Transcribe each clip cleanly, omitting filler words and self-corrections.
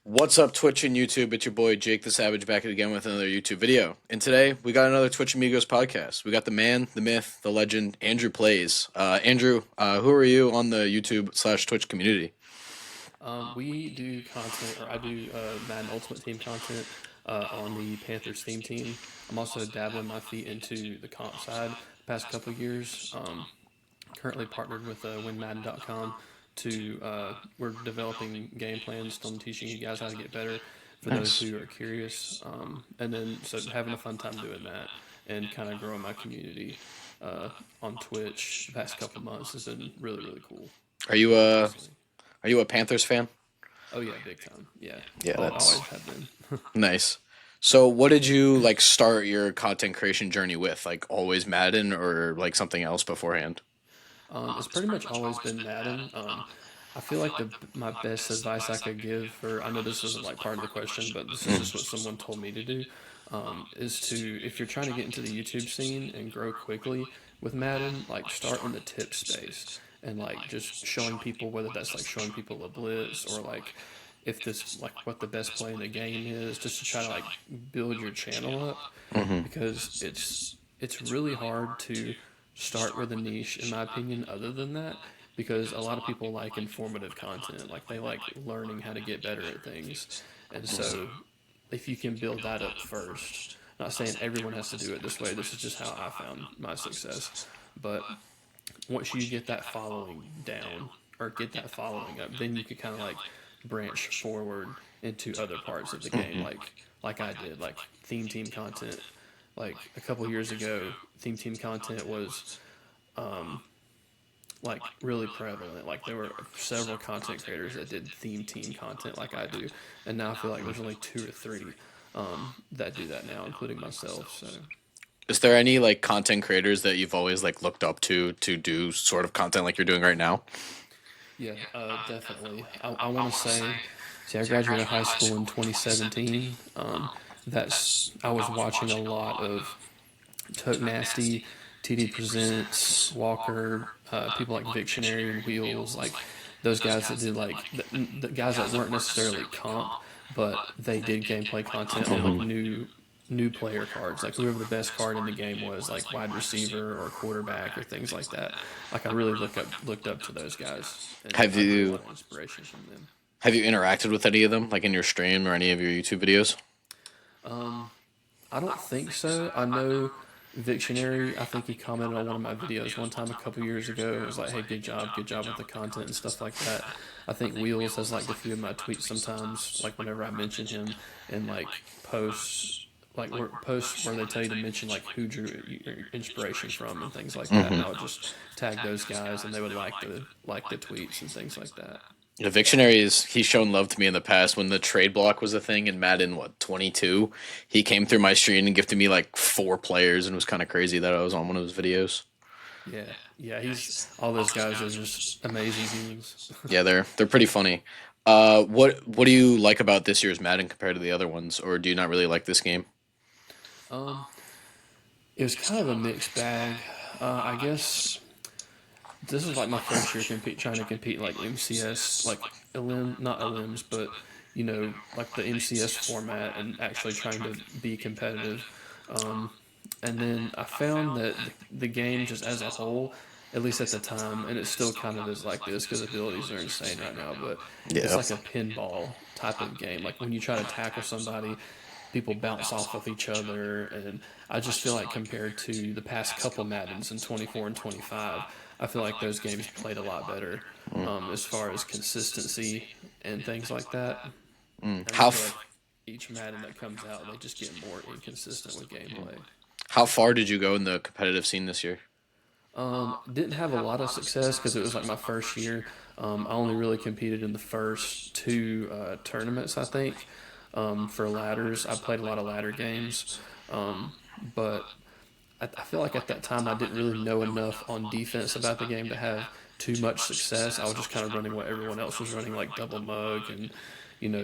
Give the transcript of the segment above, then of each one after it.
What's up, Twitch and YouTube? It's your boy Jake the Savage back again with another YouTube video. And today we got another Twitch Amigos podcast. We got the man, the myth, the legend, Andrew Plays. Andrew, who are you on the YouTube/Twitch community? We do content, or I do Madden Ultimate Team content on the Panthers theme team. I'm also dabbling my feet into the comp side the past couple of years. Currently partnered with WinMadden.com to we're developing game plans. I'm teaching you guys how to get better for those Nice. who are curious, and then so having a fun time doing that and kind of growing my community uh, on Twitch the past couple months has been really cool Are you for me a personally. are you a Panthers fan? Oh yeah, big time. Yeah, Yeah, always that's have been. nice. So, what did you like start your content creation journey with? Like always Madden or like something else beforehand? It's pretty much always been Madden. I feel like the my best advice I could give for I know this isn't like part of the question, but this is just what someone told me to do. Is to if you're trying to get into the YouTube scene and grow quickly with Madden, like start in the tip space and like just showing people whether that's like showing people a blitz or like if this like what the best play in the game is, just to try to like build your channel up Mm-hmm. because it's really hard to start with a niche in my opinion other than that because a lot of people like informative content like they like learning how to get better at things and so if you can build that up first, not saying everyone has to do it this way, this is just how I found my success, but once you get that following down or get that following up, then you could kind of like branch forward into other parts of the game, like I did, like theme team content. Like a couple years ago, theme team content was um, like really prevalent. Like there were several content creators that did theme team content like I do, and now I feel like there's only two or three that do that now, including myself. So Is there any like content creators that you've always like looked up to do sort of content like you're doing right now? yeah, definitely. I want to say, see, I graduated high school in 2017. I was watching a lot of Toke Nasty, TD Presents, Walker, people like Victionary and Wheels, like those guys that did like the guys that weren't necessarily comp, but they did gameplay content on like new player cards, like whoever the best card in the game was, like wide receiver or quarterback or things like that. Like I really looked up to those guys, and Have I drew a you lot of inspiration from them. have you interacted with any of them, like in your stream or any of your YouTube videos? Um, I don't think so. I know Victionary, I think he commented on one of my videos one time a couple years ago. It was like, hey, good job with the content and stuff like that. I think Wheels has liked a few of my tweets sometimes, like whenever I mention him in like posts where they tell you to mention like who drew your inspiration from and things like that. And I would just tag those guys and they would like the tweets and things like that. The Victionary is he's shown love to me in the past when the trade block was a thing in Madden 22. He came through my stream and gifted me like four players and it was kind of crazy that I was on one of his videos. Yeah, he's all those guys are just amazing humans. Yeah, they're pretty funny. What do you like about this year's Madden compared to the other ones, or do you not really like this game? um, it was kind of a mixed bag. I guess this was like my first year trying to compete like MCS, like not elims, but like the MCS format and actually trying to be competitive. Um, and then I found that the game just as a whole, at least at the time, and it still kind of is like this because abilities are insane right now, but it's Yeah. like a pinball type of game. Like when you try to tackle somebody, people bounce off of each other, and I just feel like compared to the past couple Maddens in 24 and 25, I feel like those games played a lot better as far as consistency and things like that. Mm. And I feel like each Madden that comes out, they just get more inconsistent with gameplay. How far did you go in the competitive scene this year? Didn't have a lot of success because it was like my first year. I only really competed in the first two tournaments, I think, for ladders. I played a lot of ladder games, but I feel like at that time I didn't really know enough on defense about the game to have too much success. I was just kind of running what everyone else was running, like double mug and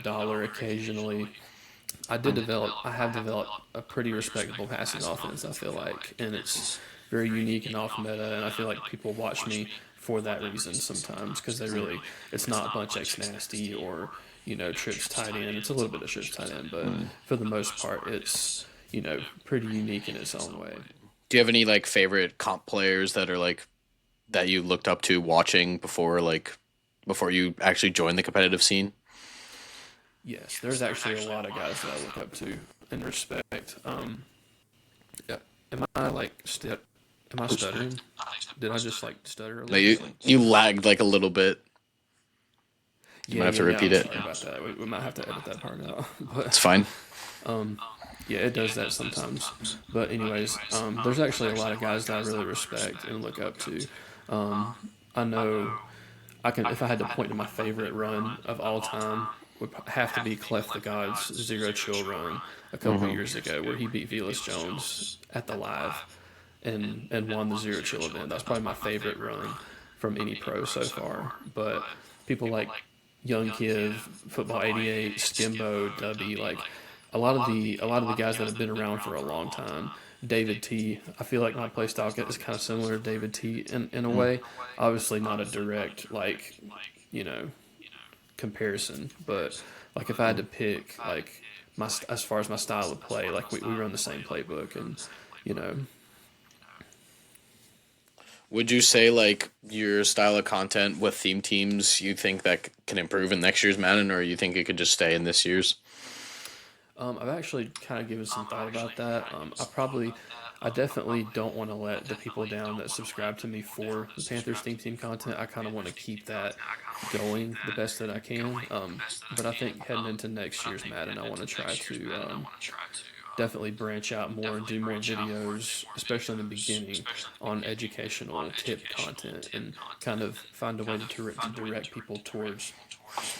dollar occasionally. I have developed a pretty respectable passing offense, I feel like, and it's very unique and off meta, and I feel like people watch me for that reason sometimes because it's not a bunch X nasty or trips tight end. It's a little bit of trips tight end, but for the most part, it's pretty unique in its own way. Do you have any like favorite comp players that are like that you looked up to watching before you actually joined the competitive scene? Yes, there's actually a lot of guys that I look up to and respect. Yeah. Am I like am I stuttering? Did I just like stutter a No, little you bit? Like, you lagged like a little bit. You might yeah, have yeah, to yeah. repeat I'm it. sorry about that. We might have to edit that part out. But It's fine. um, yeah, it does that sometimes. But anyways, there's actually a lot of guys that I really respect and look up to. Um, I know I can if I had to point to my favorite run of all time would have to be Clef the God's Zero Chill run a couple years ago where he beat Velas Jones at the live and won the Zero Chill event. That's probably my favorite run from any pro so far. But people like Young Kiv, Football 88, Skimbo, Dubby, like a lot of the guys that have been around for a long time. David T. I feel like my play style is kind of similar to David T. in a way. Obviously not a direct you know comparison, but like if I had to pick like as far as my style of play, like we run the same playbook and you know Would you say like your style of content with theme teams you think that can improve in next year's Madden, or you think it could just stay in this year's? I've actually kind of given some thought about that. I definitely don't want to let the people down that subscribe to me for the Panthers theme team content. I kind of want to keep that going the best that I can. But I think heading into next year's Madden, I want to try to definitely branch out more and do more videos, especially in the beginning, on educational tip content and kind of find a way to direct people towards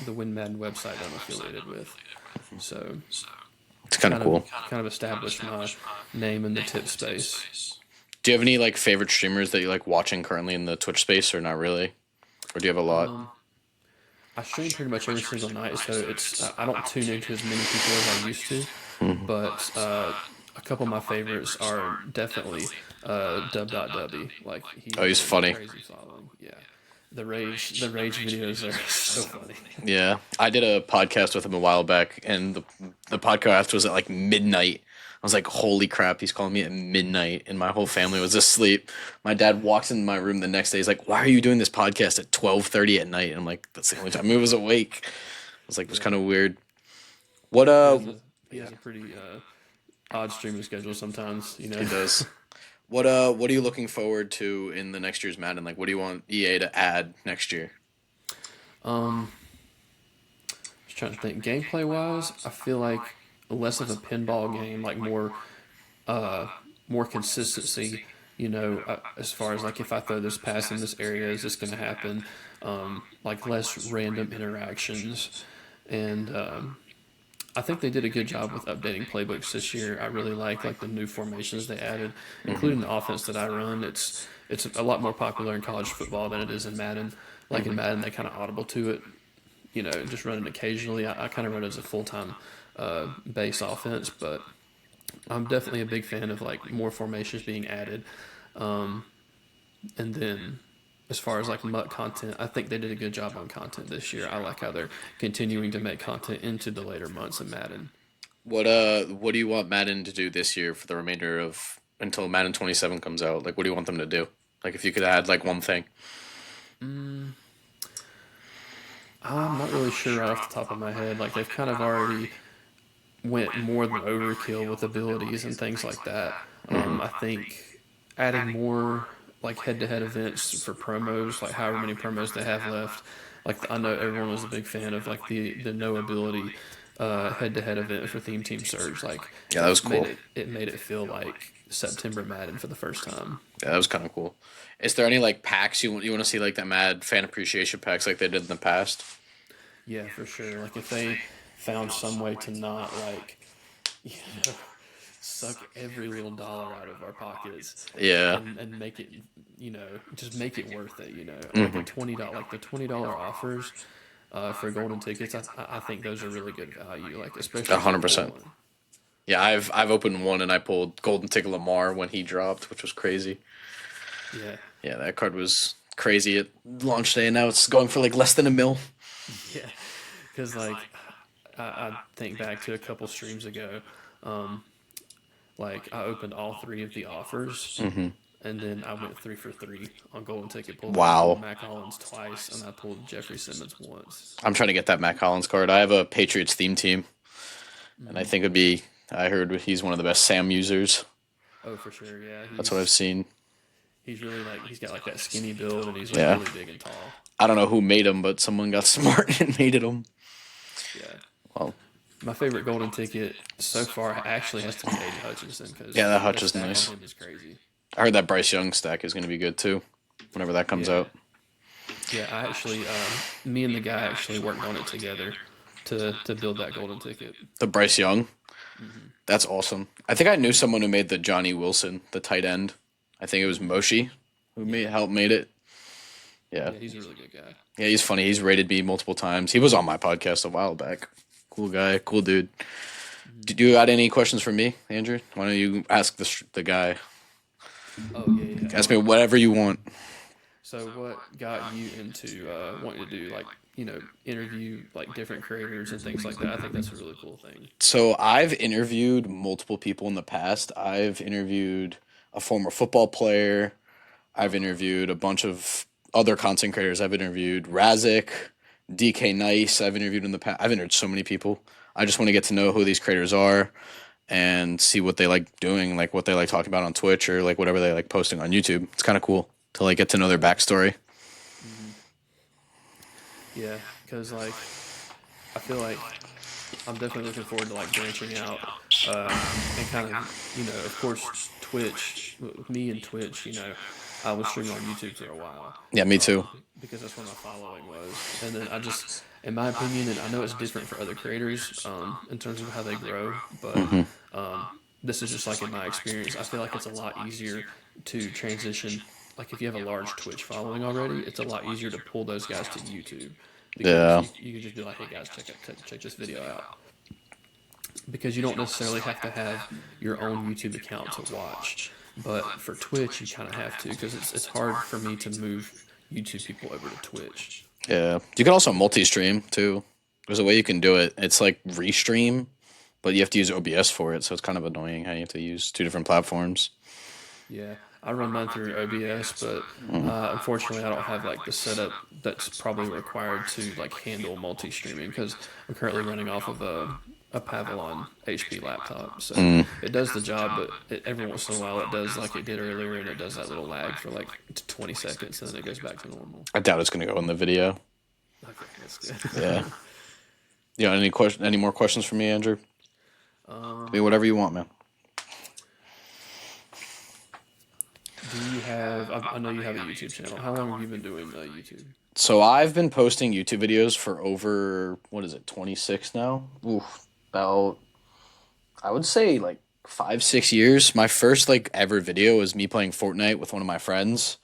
the Win Madden website that I'm affiliated with. So It's kind of kind of cool. kind of establish my name in the tip space. Do you have any like favorite streamers that you like watching currently in the Twitch space, or not really? Or do you have a lot? I stream pretty much every single night, so it's I don't tune into as many people as I used to, but a couple of my favorites are definitely Dub.Dubby. Like he Oh, has he's a funny. crazy following. Yeah, the rage videos are so funny. Yeah, I did a podcast with him a while back, and the podcast was at like midnight. I was like, "Holy crap!" He's calling me at midnight, and my whole family was asleep. My dad walks in my room the next day. He's like, "Why are you doing this podcast at 12:30 at night?" And I'm like, "That's the only time he was awake." I was like, "It was Yeah, kind of weird." What he has a he Yeah, has a pretty odd streaming schedule sometimes. he does. What are you looking forward to in the next year's Madden? Like, what do you want EA to add next year? Um, Just trying to think. Gameplay wise, I feel like less of a pinball game, like uh, more consistency. As far as like if I throw this pass in this area, is this going to happen? Like less random interactions, and I think they did a good job with updating playbooks this year. I really like the new formations they added, including the offense that I run. It's a lot more popular in college football than it is in Madden. Like in Madden, they kind of audible to it, just running occasionally. I kind of run it as a full time base offense, but I'm definitely a big fan of like more formations being added. Um, and then as far as like MUT content, I think they did a good job on content this year. I like how they're continuing to make content into the later months of Madden. What do you want Madden to do this year for the remainder of until Madden 27 comes out? Like, what do you want them to do? Like, if you could add like one thing. I'm not really sure right off the top of my head. Like they've kind of already went more than overkill with abilities and things like that. I think adding more like head-to-head events for promos, like however many promos they have left. Like I know everyone was a big fan of like the no ability head-to-head event for Theme Team Surge. Like Yeah, that was made cool. it feel like September Madden for the first time. Yeah, that was kind of cool. Is there any like packs you want to see like that Mad fan appreciation packs like they did in the past? Yeah, for sure. Like if they found some way to not like you know suck every little dollar out of our pockets Yeah. and make it just make it worth it, like a $20 like the $20 offers for golden tickets. I think those are really good value, like A especially if you hundred pull percent. one. Yeah, I've opened one and I pulled Golden Ticket Lamar when he dropped, which was crazy. Yeah. Yeah, that card was crazy at launch day, and now it's going for like less than a mil. Yeah. Because like I think back to a couple streams ago, um, like I opened all three of the offers, and then I went 3 for 3 on golden ticket pull. Like I pulled Wow. Mac Hollins twice, and I pulled Jeffrey Simmons once. I'm trying to get that Mac Hollins card. I have a Patriots theme team, and I Hmm. think it'd be. I heard he's one of the best Sam users. Oh, for sure, yeah. That's what I've seen. He's really like he's got like that skinny build, and he's like Yeah. really big and tall. I don't know who made him, but someone got smart and made it him. Yeah. Well, My favorite golden ticket so far actually has to be Aiden Hutchinson because yeah, that the Hutch is stack nice. on him is crazy. I heard that Bryce Young stack is going to be good too, whenever that comes Yeah, out. yeah. I actually, me and the guy actually worked on it together to build that golden ticket. The Bryce Young, Hmm. that's awesome. I think I knew someone who made the Johnny Wilson, the tight end. I think it was Moshi who Yeah, helped made it. Yeah, yeah. He's a really good guy. yeah, he's funny. He's rated me multiple times. He was on my podcast a while back. Cool guy, cool dude. Hmm. Did you got any questions for me, Andrew? Why don't you ask the guy? Oh yeah, yeah. Ask me whatever you want. So what got you into wanting to do like interview like different creators and things like that? I think that's a really cool thing. So I've interviewed multiple people in the past. I've interviewed a former football player. I've interviewed a bunch of other content creators. I've interviewed Razik, DK Nice. I've interviewed in the past. I've interviewed so many people. I just want to get to know who these creators are and see what they like doing, like what they like talking about on Twitch or like whatever they like posting on YouTube. It's kind of cool to like get to know their backstory. Hmm. Yeah, because like I feel like I'm definitely looking forward to like branching out and kind of of course Twitch. With me and Twitch, I was streaming on YouTube for a while Yeah, me too. because that's where my following was, and then I just, in my opinion, and I know it's different for other creators in terms of how they grow, but Hmm. um, this is just like in my experience. I feel like it's a lot easier to transition. Like if you have a large Twitch following already, it's a lot easier to pull those guys to YouTube because Yeah. you can just be like, hey guys, check this video out because you don't necessarily have to have your own YouTube account to watch. But for Twitch, you kind of have to because it's hard for me to move YouTube people over to Twitch. Yeah. You can also multi-stream too. There's a way you can do it. It's like restream, but you have to use OBS for it, so it's kind of annoying how you have to use two different platforms. Yeah, I run mine through OBS, but unfortunately, I don't have like the setup that's probably required to like handle multi-streaming because I'm currently running off of a Pavilion HP laptop, so Mm. it does the job, but every once in a while it does like it did earlier, and it does that little lag for like 20 seconds, and then it goes back to normal. I doubt it's gonna go in the video. Okay, that's good. Yeah. Yeah. Any more questions for me, Andrew? I um, mean, whatever you want, man. do you have? I know you have a YouTube channel. How long have you been doing YouTube? So I've been posting YouTube videos for over, what is it, 26 now? Oof, about, I would say like 5, 6 years. My first like ever video was me playing Fortnite with one of my friends.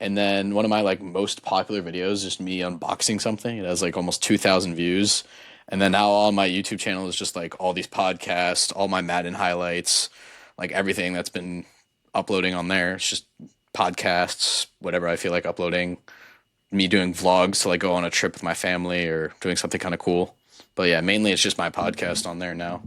And then one of my like most popular videos is just me unboxing something. It has like almost 2,000 views. And then now on my YouTube channel is just like all these podcasts, all my Madden highlights, like everything that's been uploading on there. It's just podcasts, whatever I feel like uploading, me doing vlogs to like go on a trip with my family or doing something kind of cool. But yeah, mainly it's just my podcast on there now.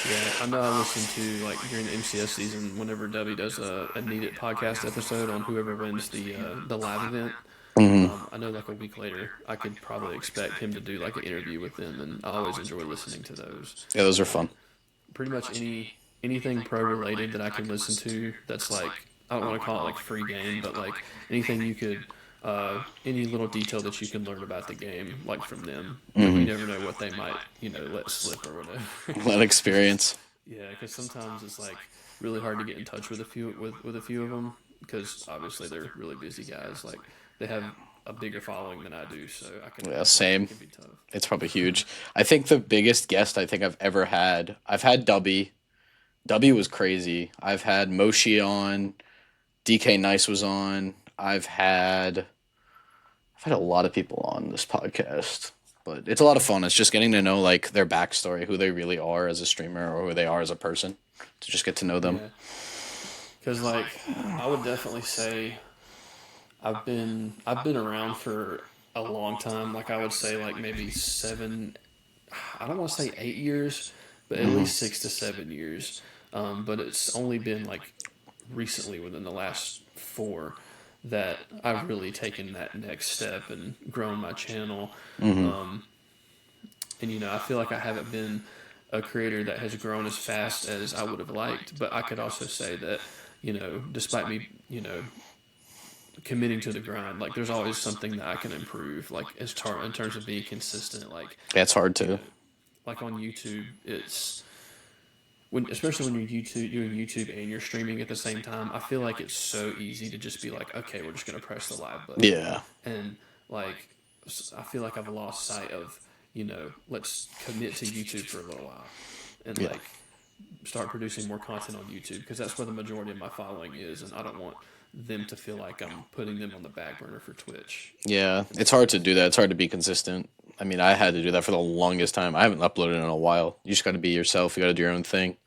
Yeah, I know I listen to like during the MCS season whenever Debbie does a needed podcast episode on whoever wins the live event. Hmm. I know like a week later I could probably expect him to do like an interview with them, and I always enjoy listening to those. Yeah, those are Um, fun. Pretty much anything pro related that I can listen to that's like I don't want to call it like free game, but like anything you could any little detail that you can learn about the game like from them. You Hmm. never know what they might let slip or whatever. That experience. Yeah, because sometimes it's like really hard to get in touch with a few of them because obviously they're really busy guys. Like they have a bigger following than I do, so I can Yeah, imagine it same. can be tough. It's probably huge. I think the biggest guest I think I've ever had, I've had Dubby. Dubby was crazy. I've had Moshi on. DK Nice was on. I've had a lot of people on this podcast, but it's a lot of fun. It's just getting to know like their backstory, who they really are as a streamer or who they are as a person, to just get to know them. Yeah, because like I would definitely say I've been around for a long time. Like I would say, like maybe seven. I don't want to say 8 years, but at Mm-hmm. least 6 to 7 years. But it's only been like recently, within the last four, that I've really taken that next step and grown my channel. Mm-hmm. Um, and I feel like I haven't been a creator that has grown as fast as I would have liked. But I could also say that, despite me, committing to the grind, like there's always something that I can improve, like in terms of being consistent. Like, Yeah, it's hard you to. know, like on YouTube, it's especially when you're doing YouTube and you're streaming at the same time. I feel like it's so easy to just be like, okay, we're just gonna press the live button, Yeah. and like I feel like I've lost sight of, let's commit to YouTube for a little while, and Yeah. like start producing more content on YouTube, because that's where the majority of my following is, and I don't want them to feel like I'm putting them on the back burner for Twitch. Yeah. If that It's makes hard to sense. do that. It's hard to be consistent. I mean, I had to do that for the longest time. I haven't uploaded in a while. You just got to be yourself. You got to do your own thing.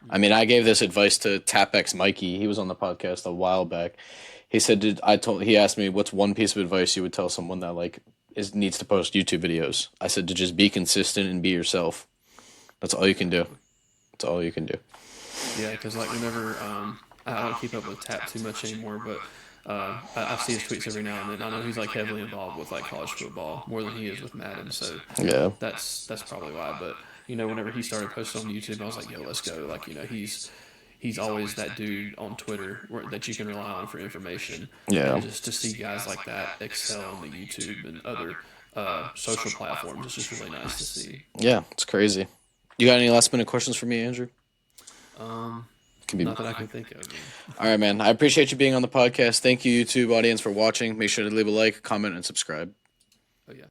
I mean, I gave this advice to TapX Mikey. He was on the podcast a while back. He said, he asked me, what's one piece of advice you would tell someone that like needs to post YouTube videos? I said to just be consistent and be yourself. That's all you can do. Exactly. That's all you can do. Yeah, because like whenever I don't keep up with Tap too much anymore, but I see his tweets every now and then. I know he's like heavily involved with like college football more than he is with Madden, so Yeah. that's probably why. But whenever he started posting on YouTube, I was like, yo, let's go. Like he's always that dude on Twitter that you can rely on for information, Yeah. and just to see guys like that excel on the YouTube and other social platforms, it's just really nice to see. Yeah. It's crazy. You got any last minute questions for me, Andrew? Um, Can be. Not that I can think of. Man. All right, man. I appreciate you being on the podcast. Thank you, YouTube audience, for watching. Make sure to leave a like, comment, and subscribe.